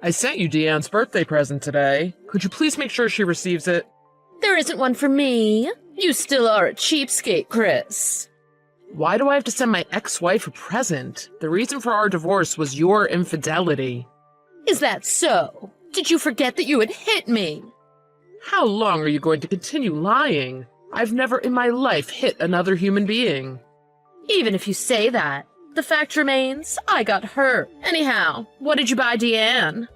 I sent you Deanne's birthday present today. Could you please make sure she receives it? There isn't one for me. You still are a cheapskate, Chris. Why do I have to send my ex-wife a present? The reason for our divorce was your infidelity. Is that so? Did you forget that you had hit me? How long are you going to continue lying? I've never in my life hit another human being. Even if you say that, the fact remains, I got hurt. Anyhow, what did you buy Deanne?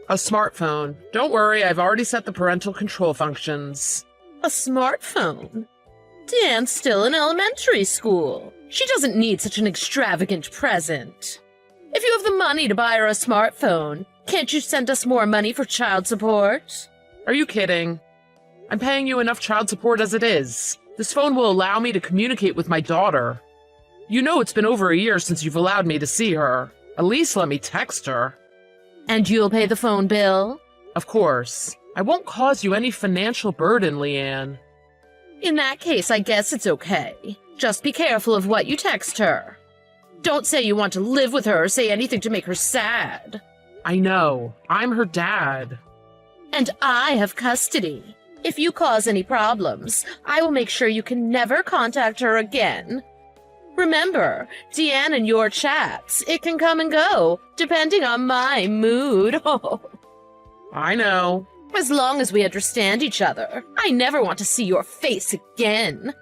A smartphone. Don't worry, I've already set the parental control functions. A smartphone? Deanne's still in elementary school. She doesn't need such an extravagant present. If you have the money to buy her a smartphone, can't you send us more money for child support? Are you kidding? I'm paying you enough child support as it is. This phone will allow me to communicate with my daughter. You know it's been over a year since you've allowed me to see her. At least let me text her. And you'll pay the phone bill? Of course. I won't cause you any financial burden, Leanne. In that case, I guess it's okay. Just be careful of what you text her. Don't say you want to live with her or say anything to make her sad. I know. I'm her dad. And I have custody. If you cause any problems, I will make sure you can never contact her again. Remember, Deanne and your chats, it can come and go, depending on my mood. I know. As long as we understand each other, I never want to see your face again.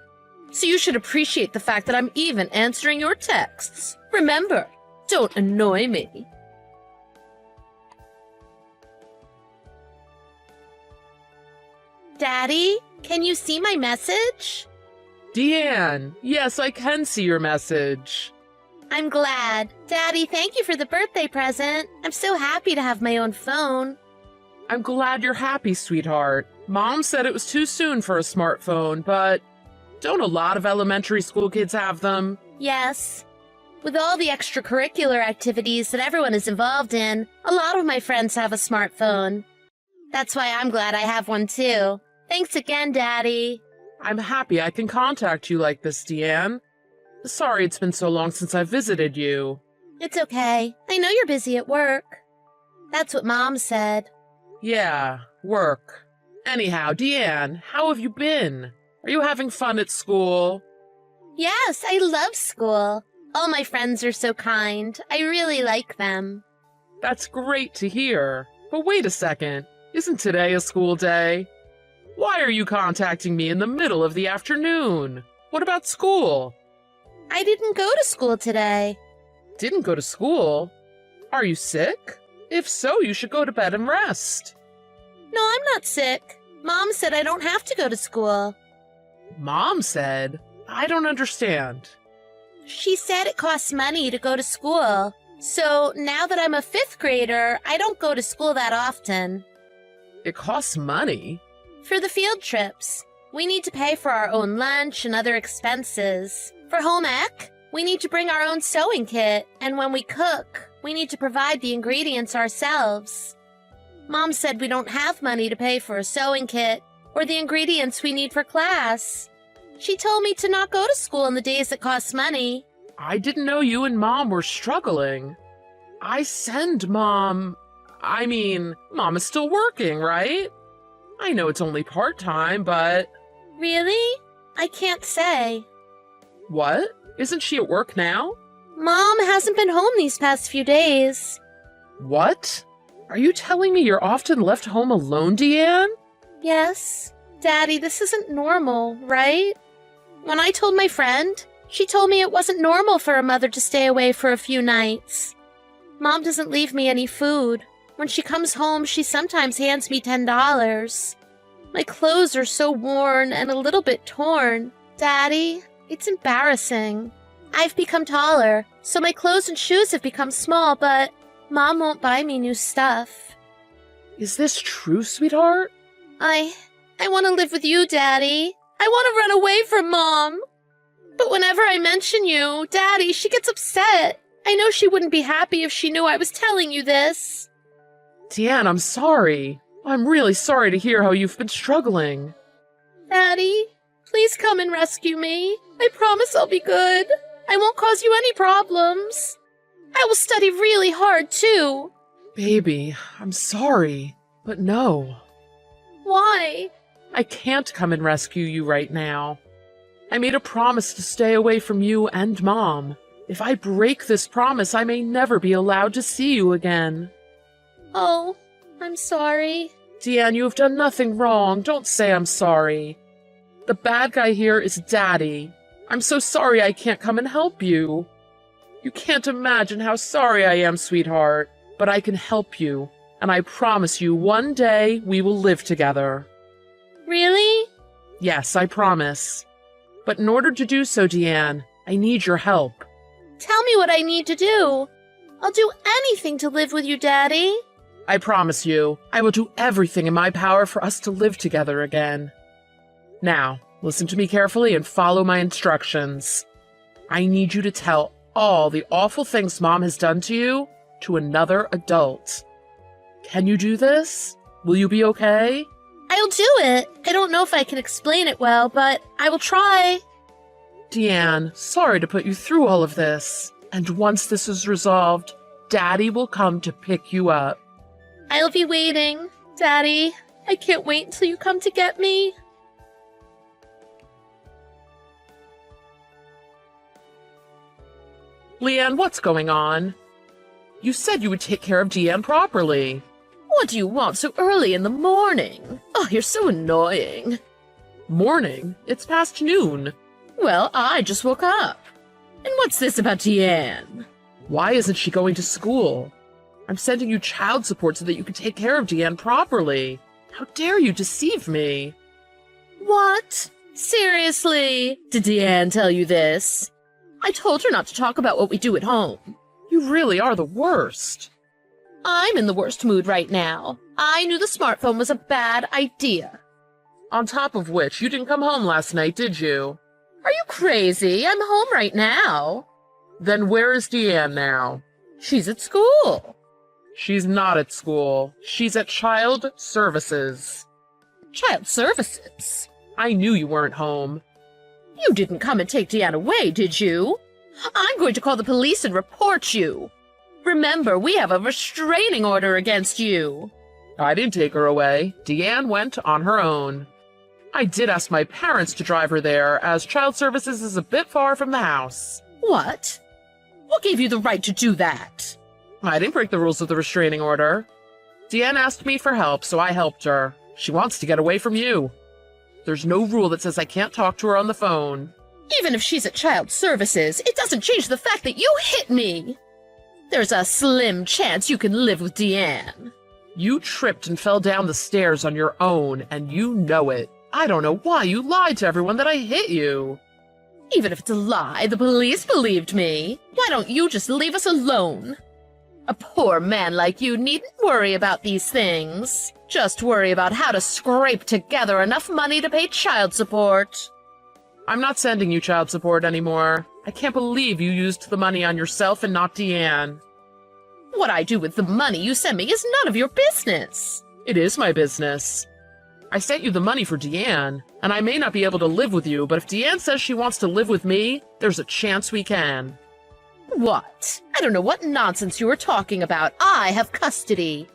So you should appreciate the fact that I'm even answering your texts. Remember, don't annoy me. Daddy, can you see my message? Deanne, yes, I can see your message. I'm glad. Daddy, thank you for the birthday present. I'm so happy to have my own phone. I'm glad you're happy, sweetheart. Mom said it was too soon for a smartphone, but don't a lot of elementary school kids have them? Yes. With all the extracurricular activities that everyone is involved in, a lot of my friends have a smartphone. That's why I'm glad I have one too. Thanks again, Daddy. I'm happy I can contact you like this, Deanne. Sorry it's been so long since I visited you. It's okay. I know you're busy at work. That's what Mom said. Yeah, work. Anyhow, Deanne, how have you been? Are you having fun at school? Yes, I love school. All my friends are so kind. I really like them. That's great to hear. But wait a second. Isn't today a school day? Why are you contacting me in the middle of the afternoon? What about school? I didn't go to school today. Didn't go to school? Are you sick? If so, you should go to bed and rest. No, I'm not sick. Mom said I don't have to go to school. Mom said? I don't understand. She said it costs money to go to school. So now that I'm a 5th grader, I don't go to school that often. It costs money? For the field trips, we need to pay for our own lunch and other expenses. For home ec, we need to bring our own sewing kit, and when we cook, we need to provide the ingredients ourselves. Mom said we don't have money to pay for a sewing kit or the ingredients we need for class. She told me to not go to school on the days that cost money. I didn't know you and Mom were struggling. I send Mom... Mom is still working, right? I know it's only part-time, but... Really? I can't say. What? Isn't she at work now? Mom hasn't been home these past few days. What? Are you telling me you're often left home alone, Deanne? Yes. Daddy, this isn't normal, right? When I told my friend, she told me it wasn't normal for a mother to stay away for a few nights. Mom doesn't leave me any food. When she comes home, she sometimes hands me $10. My clothes are so worn and a little bit torn. Daddy, it's embarrassing. I've become taller, so my clothes and shoes have become small, but Mom won't buy me new stuff. Is this true, sweetheart? I want to live with you, Daddy. I want to run away from Mom. But whenever I mention you, Daddy, she gets upset. I know she wouldn't be happy if she knew I was telling you this. Deanne, I'm sorry. I'm really sorry to hear how you've been struggling. Daddy, please come and rescue me. I promise I'll be good. I won't cause you any problems. I will study really hard, too. Baby, I'm sorry, but no. Why? I can't come and rescue you right now. I made a promise to stay away from you and Mom. If I break this promise, I may never be allowed to see you again. Oh, I'm sorry. Deanne, you have done nothing wrong. Don't say I'm sorry. The bad guy here is Daddy. I'm so sorry I can't come and help you. You can't imagine how sorry I am, sweetheart. But I can help you, and I promise you one day we will live together. Really? Yes, I promise. But in order to do so, Deanne, I need your help. Tell me what I need to do. I'll do anything to live with you, Daddy. I promise you, I will do everything in my power for us to live together again. Now, listen to me carefully and follow my instructions. I need you to tell all the awful things Mom has done to you to another adult. Can you do this? Will you be okay? I'll do it. I don't know if I can explain it well, but I will try. Deanne, sorry to put you through all of this. And once this is resolved, Daddy will come to pick you up. I'll be waiting. Daddy, I can't wait until you come to get me. Leanne, what's going on? You said you would take care of Deanne properly. What do you want so early in the morning? Oh, you're so annoying. Morning? It's past noon. Well, I just woke up. And what's this about Deanne? Why isn't she going to school? I'm sending you child support so that you can take care of Deanne properly. How dare you deceive me? What? Seriously? Did Deanne tell you this? I told her not to talk about what we do at home. You really are the worst. I'm in the worst mood right now. I knew the smartphone was a bad idea. On top of which, you didn't come home last night, did you? Are you crazy? I'm home right now. Then where is Deanne now? She's at school. She's not at school. She's at Child Services. Child Services? I knew you weren't home. You didn't come and take Deanne away, did you? I'm going to call the police and report you. Remember, we have a restraining order against you. I didn't take her away. Deanne went on her own. I did ask my parents to drive her there, as Child Services is a bit far from the house. What? What gave you the right to do that? I didn't break the rules of the restraining order. Deanne asked me for help, so I helped her. She wants to get away from you. There's no rule that says I can't talk to her on the phone. Even if she's at Child Services, it doesn't change the fact that you hit me. There's a slim chance you can live with Deanne. You tripped and fell down the stairs on your own, and you know it. I don't know why you lied to everyone that I hit you. Even if it's a lie, the police believed me. Why don't you just leave us alone? A poor man like you needn't worry about these things. Just worry about how to scrape together enough money to pay child support. I'm not sending you child support anymore. I can't believe you used the money on yourself and not Deanne. What I do with the money you send me is none of your business. It is my business. I sent you the money for Deanne, and I may not be able to live with you, but if Deanne says she wants to live with me, there's a chance we can. What? I don't know what nonsense you are talking about. I have custody.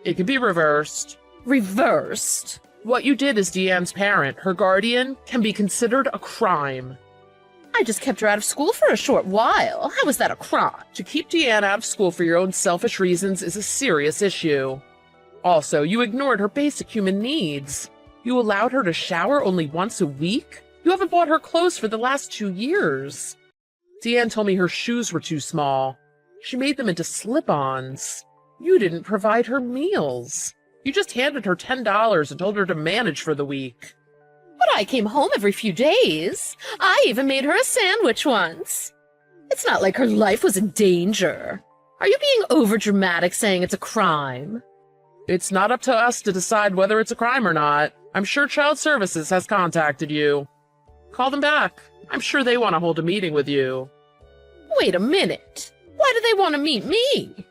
It can be reversed. Reversed? What you did as Deanne's parent, her guardian, can be considered a crime. I just kept her out of school for a short while. How is that a crime? To keep Deanne out of school for your own selfish reasons is a serious issue. Also, you ignored her basic human needs. You allowed her to shower only once a week? You haven't bought her clothes for the last 2 years. Deanne told me her shoes were too small. She made them into slip-ons. You didn't provide her meals. You just handed her $10 and told her to manage for the week. But I came home every few days. I even made her a sandwich once. It's not like her life was in danger. Are you being overdramatic saying it's a crime? It's not up to us to decide whether it's a crime or not. I'm sure Child Services has contacted you. Call them back. I'm sure they want to hold a meeting with you. Wait a minute. Why do they want to meet me?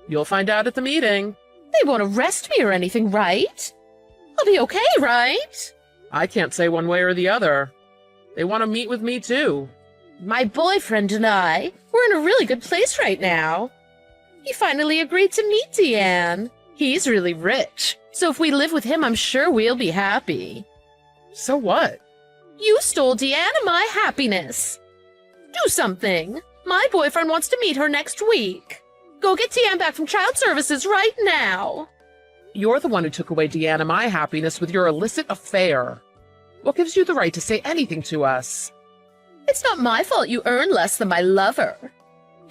You'll find out at the meeting. They won't arrest me or anything, right? I'll be okay, right? I can't say one way or the other. They want to meet with me, too. My boyfriend and I, we're in a really good place right now. He finally agreed to meet Deanne. He's really rich, so if we live with him, I'm sure we'll be happy. So what? You stole Deanne and my happiness. Do something. My boyfriend wants to meet her next week. Go get Deanne back from child services right now. You're the one who took away Deanne and my happiness with your illicit affair. What gives you the right to say anything to us? It's not my fault you earn less than my lover.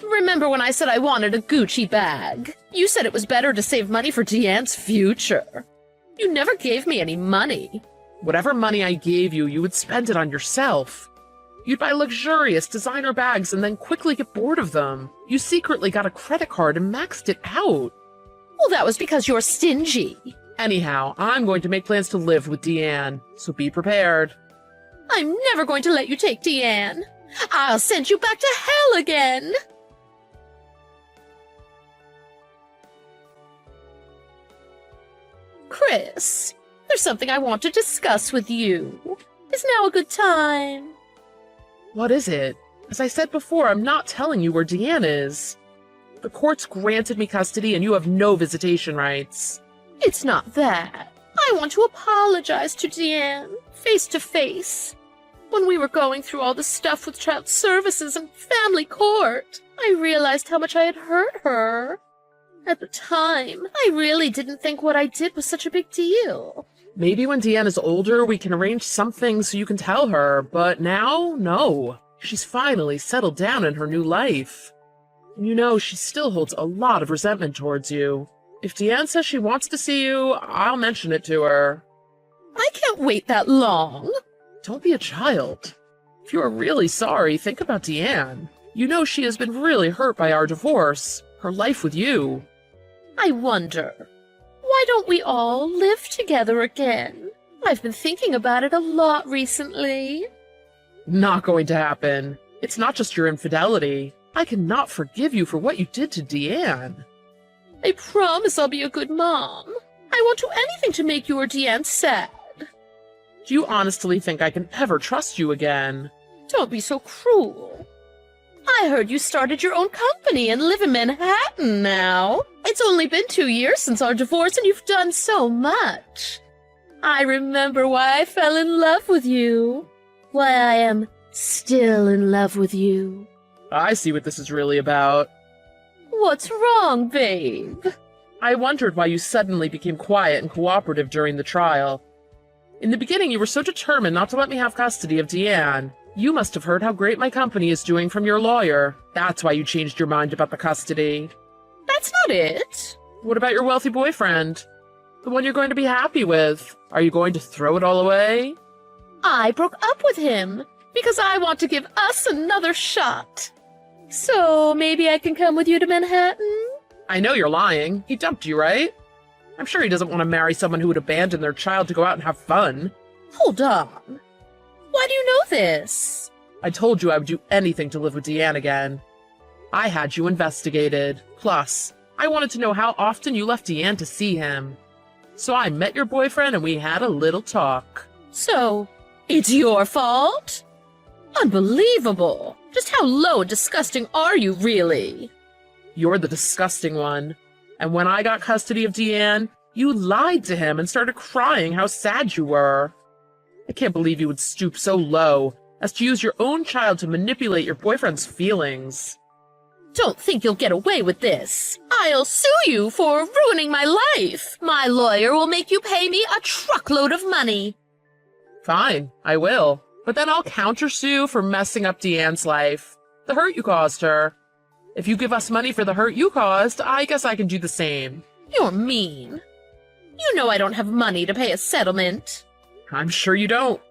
Remember when I said I wanted a Gucci bag? You said it was better to save money for Deanne's future. You never gave me any money. Whatever money I gave you, you would spend it on yourself. You'd buy luxurious designer bags and then quickly get bored of them. You secretly got a credit card and maxed it out. Well, that was because you're stingy. Anyhow, I'm going to make plans to live with Deanne, so be prepared. I'm never going to let you take Deanne. I'll send you back to hell again. Chris, there's something I want to discuss with you. Is now a good time? What is it? As I said before, I'm not telling you where Deanne is. The courts granted me custody and you have no visitation rights. It's not that. I want to apologize to Deanne, face to face. When we were going through all the stuff with child services and family court, I realized how much I had hurt her. At the time, I really didn't think what I did was such a big deal. Maybe when Deanne is older, we can arrange something so you can tell her, but now, no. She's finally settled down in her new life. And you know, she still holds a lot of resentment towards you. If Deanne says she wants to see you, I'll mention it to her. I can't wait that long. Don't be a child. If you are really sorry, think about Deanne. You know she has been really hurt by our divorce, her life with you. I wonder, why don't we all live together again? I've been thinking about it a lot recently. Not going to happen. It's not just your infidelity. I cannot forgive you for what you did to Deanne. I promise I'll be a good mom. I won't do anything to make you or Deanne sad. Do you honestly think I can ever trust you again? Don't be so cruel. I heard you started your own company and live in Manhattan now. It's only been 2 years since our divorce and you've done so much. I remember why I fell in love with you. Why I am still in love with you. I see what this is really about. What's wrong, babe? I wondered why you suddenly became quiet and cooperative during the trial. In the beginning, you were so determined not to let me have custody of Deanne. You must have heard how great my company is doing from your lawyer. That's why you changed your mind about the custody. That's not it. What about your wealthy boyfriend? The one you're going to be happy with? Are you going to throw it all away? I broke up with him because I want to give us another shot. So maybe I can come with you to Manhattan? I know you're lying. He dumped you, right? I'm sure he doesn't want to marry someone who would abandon their child to go out and have fun. Hold on. Why do you know this? I told you I would do anything to live with Deanne again. I had you investigated. Plus, I wanted to know how often you left Deanne to see him. So I met your boyfriend and we had a little talk. So, it's your fault? Unbelievable! Just how low and disgusting are you, really? You're the disgusting one. And when I got custody of Deanne, you lied to him and started crying how sad you were. I can't believe you would stoop so low as to use your own child to manipulate your boyfriend's feelings. Don't think you'll get away with this. I'll sue you for ruining my life. My lawyer will make you pay me a truckload of money. Fine, I will. But then I'll countersue for messing up Deanne's life. The hurt you caused her. If you give us money for the hurt you caused, I guess I can do the same. You're mean. You know I don't have money to pay a settlement. I'm sure you don't.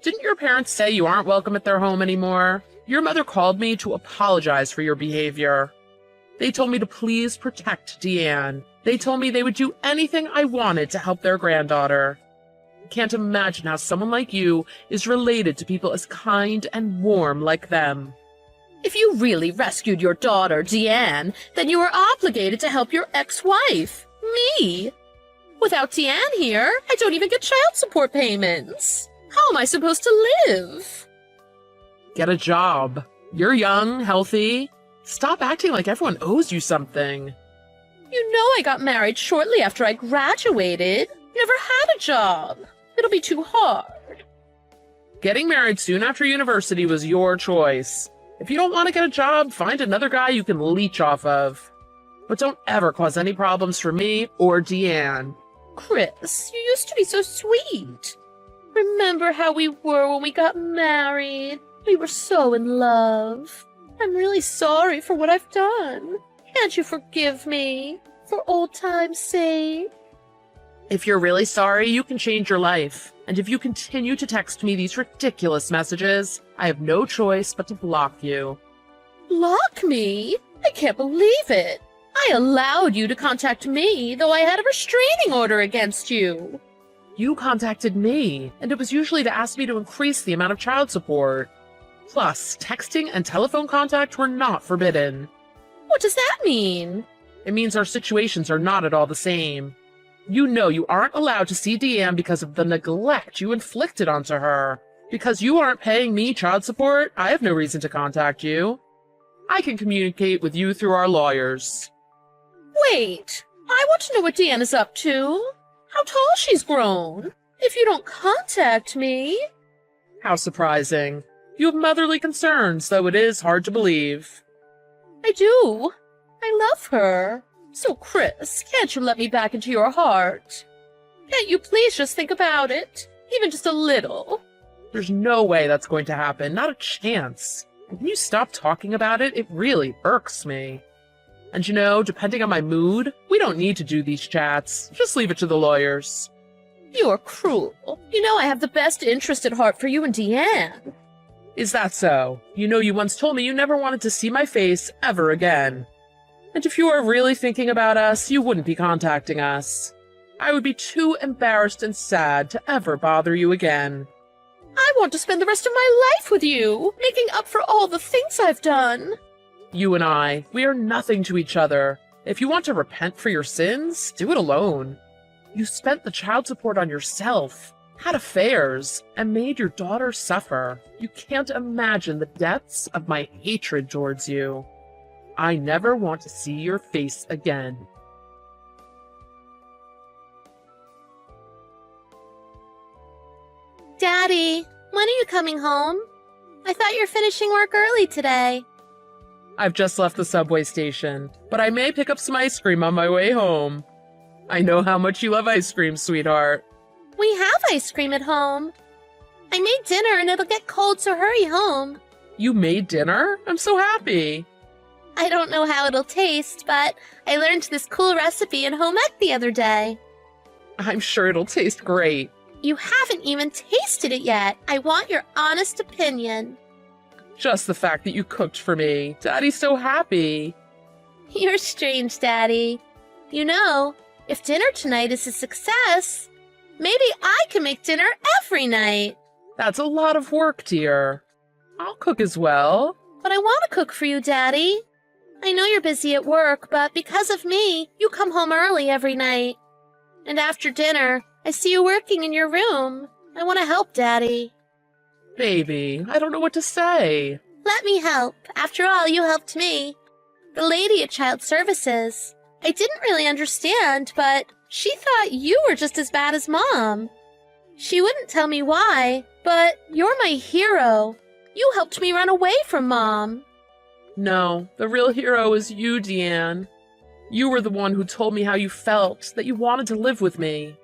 Didn't your parents say you aren't welcome at their home anymore? Your mother called me to apologize for your behavior. They told me to please protect Deanne. They told me they would do anything I wanted to help their granddaughter. I can't imagine how someone like you is related to people as kind and warm like them. If you really rescued your daughter, Deanne, then you were obligated to help your ex-wife, me. Without Deanne here, I don't even get child support payments. How am I supposed to live? Get a job. You're young, healthy. Stop acting like everyone owes you something. You know I got married shortly after I graduated. Never had a job. It'll be too hard. Getting married soon after university was your choice. If you don't want to get a job, find another guy you can leech off of. But don't ever cause any problems for me or Deanne. Chris, you used to be so sweet. Remember how we were when we got married? We were so in love. I'm really sorry for what I've done. Can't you forgive me? For old time's sake? If you're really sorry, you can change your life. And if you continue to text me these ridiculous messages, I have no choice but to block you. Block me? I can't believe it. I allowed you to contact me, though I had a restraining order against you. You contacted me, and it was usually to ask me to increase the amount of child support. Plus, texting and telephone contact were not forbidden. What does that mean? It means our situations are not at all the same. You know you aren't allowed to see Deanne because of the neglect you inflicted onto her. Because you aren't paying me child support, I have no reason to contact you. I can communicate with you through our lawyers. Wait, I want to know what Deanne is up to. How tall she's grown. If you don't contact me... How surprising. You have motherly concerns, though it is hard to believe. I do. I love her. So, Chris, can't you let me back into your heart? Can't you please just think about it? Even just a little. There's no way that's going to happen. Not a chance. And when you stop talking about it, it really irks me. And you know, depending on my mood, we don't need to do these chats. Just leave it to the lawyers. You're cruel. You know I have the best interest at heart for you and Deanne. Is that so? You know you once told me you never wanted to see my face ever again. And if you are really thinking about us, you wouldn't be contacting us. I would be too embarrassed and sad to ever bother you again. I want to spend the rest of my life with you, making up for all the things I've done. You and I, we are nothing to each other. If you want to repent for your sins, do it alone. You spent the child support on yourself, had affairs, and made your daughter suffer. You can't imagine the depths of my hatred towards you. I never want to see your face again. Daddy, when are you coming home? I thought you were finishing work early today. I've just left the subway station, but I may pick up some ice cream on my way home. I know how much you love ice cream, sweetheart. We have ice cream at home. I made dinner and it'll get cold, so hurry home. You made dinner? I'm so happy. I don't know how it'll taste, but I learned this cool recipe in home ec the other day. I'm sure it'll taste great. You haven't even tasted it yet. I want your honest opinion. Just the fact that you cooked for me. Daddy's so happy. You're strange, Daddy. You know, if dinner tonight is a success, maybe I can make dinner every night. That's a lot of work, dear. I'll cook as well. But I want to cook for you, Daddy. I know you're busy at work, but because of me, you come home early every night. And after dinner, I see you working in your room. I want to help, Daddy. Baby, I don't know what to say. Let me help. After all, you helped me. The lady at Child Services. I didn't really understand, but she thought you were just as bad as Mom. She wouldn't tell me why, but you're my hero. You helped me run away from Mom. No, the real hero is you, Deanne. You were the one who told me how you felt, that you wanted to live with me.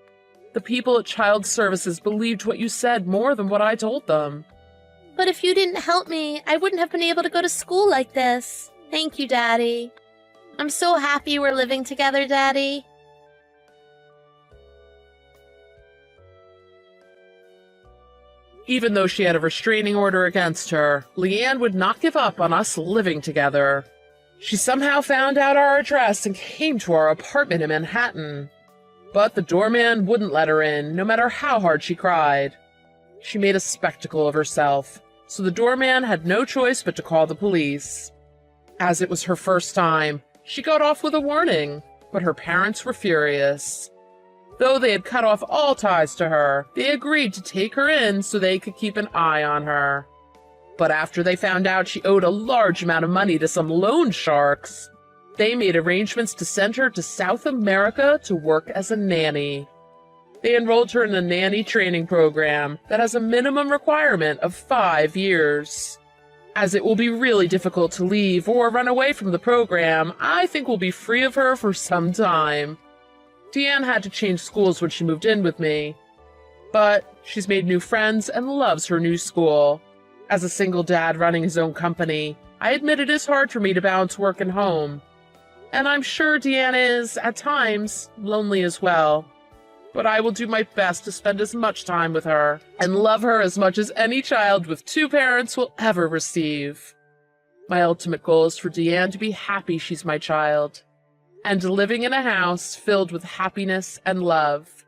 The people at Child Services believed what you said more than what I told them. But if you didn't help me, I wouldn't have been able to go to school like this. Thank you, Daddy. I'm so happy we're living together, Daddy. Even though she had a restraining order against her, Leanne would not give up on us living together. She somehow found out our address and came to our apartment in Manhattan. But the doorman wouldn't let her in, no matter how hard she cried. She made a spectacle of herself, so the doorman had no choice but to call the police. As it was her first time, she got off with a warning, but her parents were furious. Though they had cut off all ties to her, they agreed to take her in so they could keep an eye on her. But after they found out she owed a large amount of money to some loan sharks, they made arrangements to send her to South America to work as a nanny. They enrolled her in a nanny training program that has a minimum requirement of 5 years. As it will be really difficult to leave or run away from the program, I think we'll be free of her for some time. Deanne had to change schools when she moved in with me, but she's made new friends and loves her new school. As a single dad running his own company, I admit it is hard for me to balance work and home. And I'm sure Deanne is, at times, lonely as well. But I will do my best to spend as much time with her and love her as much as any child with 2 parents will ever receive. My ultimate goal is for Deanne to be happy she's my child, and living in a house filled with happiness and love.